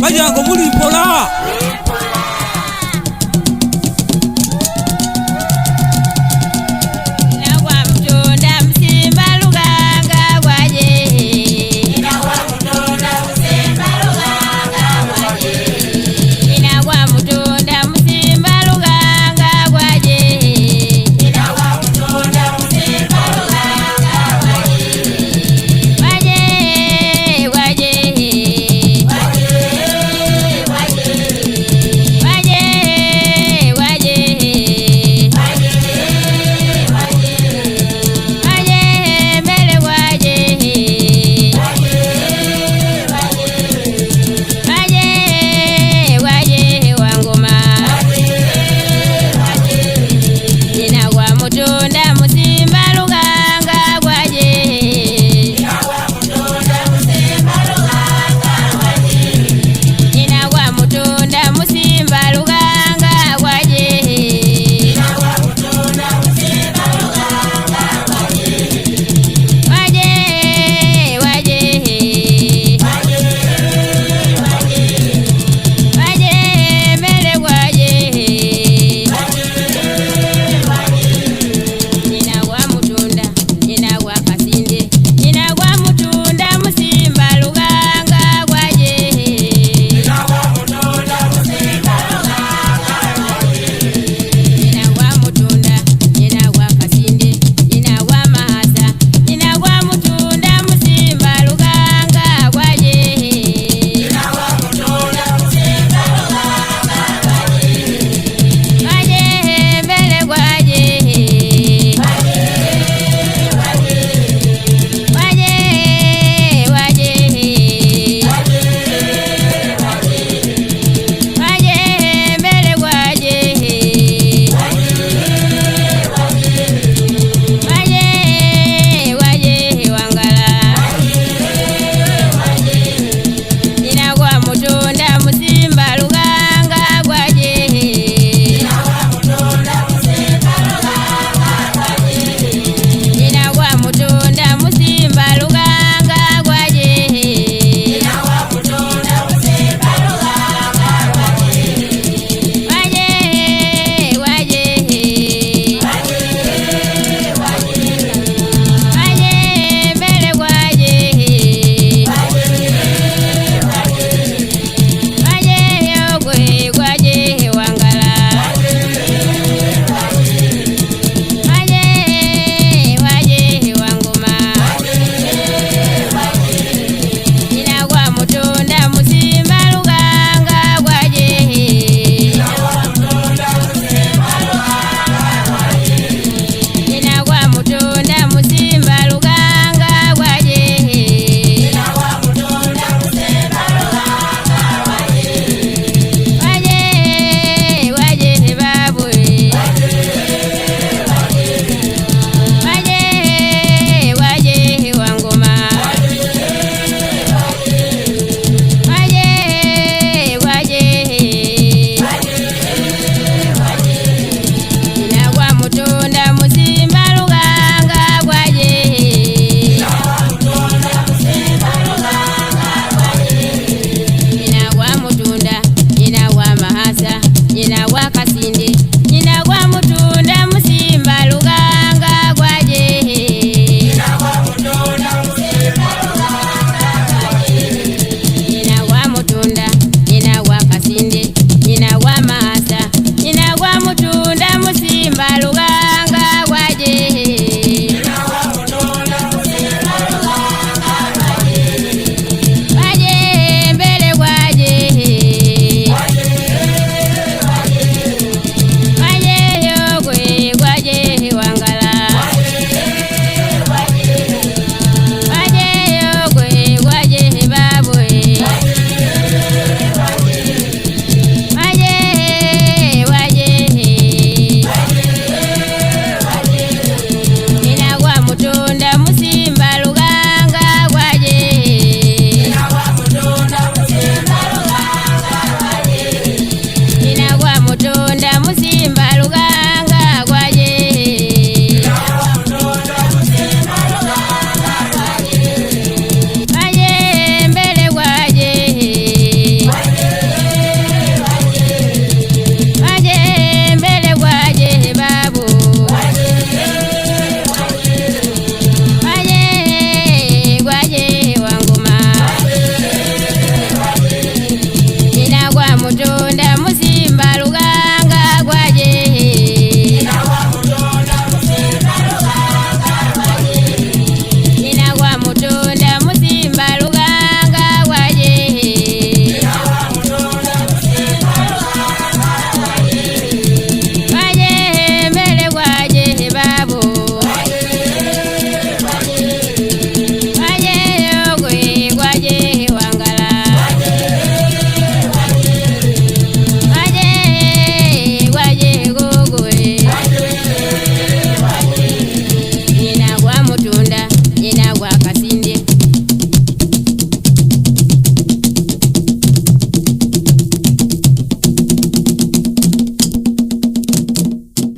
bajango mulimpola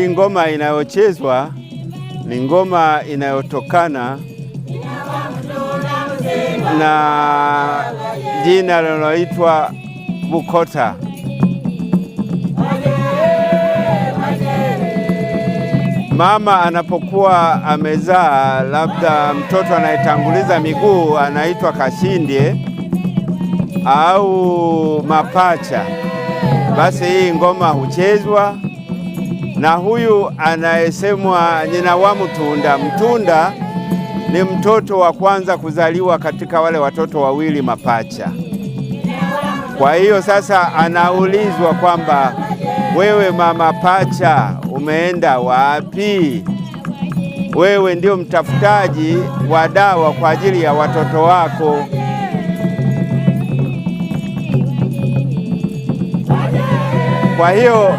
Ngoma inayochezwa ni ngoma inayotokana na jina linaloitwa Bukota. Mama anapokuwa amezaa, labda mtoto anayetanguliza miguu anaitwa kashindie au mapacha, basi hii ngoma huchezwa na huyu anayesemwa nyina wa Mtunda. Mtunda ni mtoto wa kwanza kuzaliwa katika wale watoto wawili mapacha. Kwa hiyo sasa anaulizwa kwamba wewe mama pacha umeenda wapi? Wewe ndio mtafutaji wa dawa kwa ajili ya watoto wako. Kwa hiyo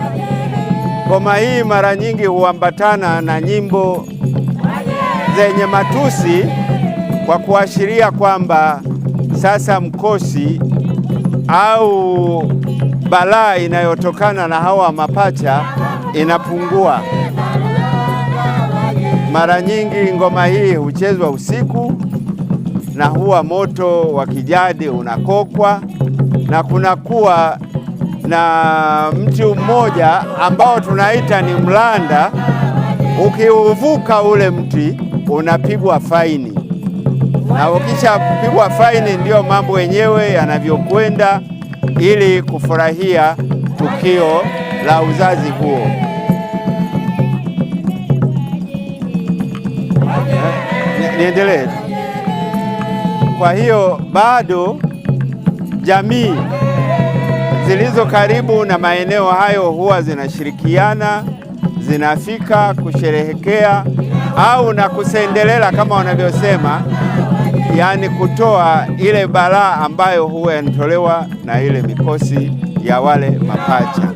ngoma hii mara nyingi huambatana na nyimbo zenye matusi kwa kuashiria kwamba sasa mkosi au balaa inayotokana na hawa mapacha inapungua. Mara nyingi ngoma hii huchezwa usiku na huwa moto wa kijadi unakokwa na kunakuwa na mti mmoja ambao tunaita ni mlanda. Ukiuvuka ule mti unapigwa faini, na ukishapigwa faini ndio mambo yenyewe yanavyokwenda, ili kufurahia tukio la uzazi huo. Niendelee. Kwa hiyo bado jamii zilizo karibu na maeneo hayo huwa zinashirikiana, zinafika kusherehekea au na kusendelela kama wanavyosema, yaani kutoa ile balaa ambayo huwa inatolewa na ile mikosi ya wale mapacha.